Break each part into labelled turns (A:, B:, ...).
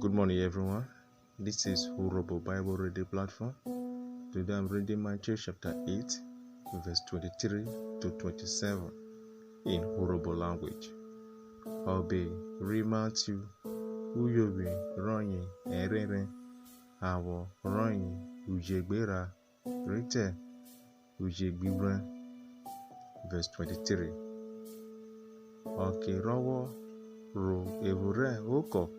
A: Good morning, everyone. This is Urhobo Bible reading platform. Today I'm reading Matthew chapter 8, verse 23 to 27 in Urhobo language. Obe ri Matthew uyobe ronyi erere awo ronyi ujegbera rite ujegbibra. Verse 23. Oke rowo ro evure oko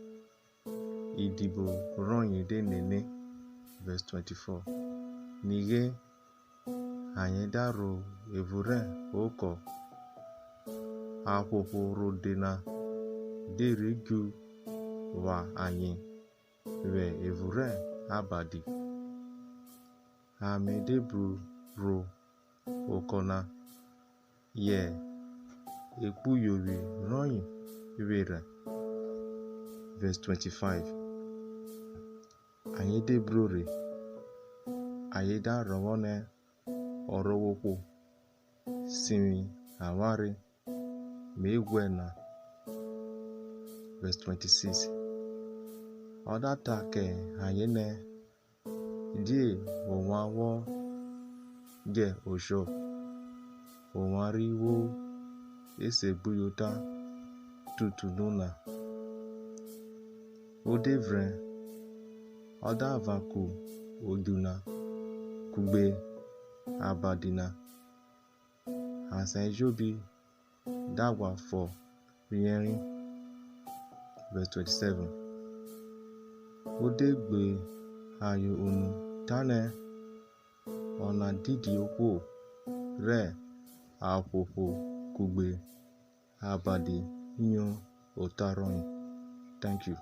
A: Idibo ronyi de nene. Verse 24. Nige anyedaro evure oko akwụkwọ rodena derigu wa anyị we evure abadi amedebru ro okona ye ekpuyowi ronyi were. Verse 25. Anyị debrore anyị darọwone ọrọwokwu simi awari ma egwe na. Verse 26. Ọdata ke anyị ne die onwawo ge osho onwariwo esegbuyota tutununa odevre ọdavaku oduna kugbe abadina asanjobi dagwa for rienrin. Verse 27. Odegbe ayo onu tane ona didi okwo re akwụkwọ kugbe abadi nyo otaroyin. Thank you.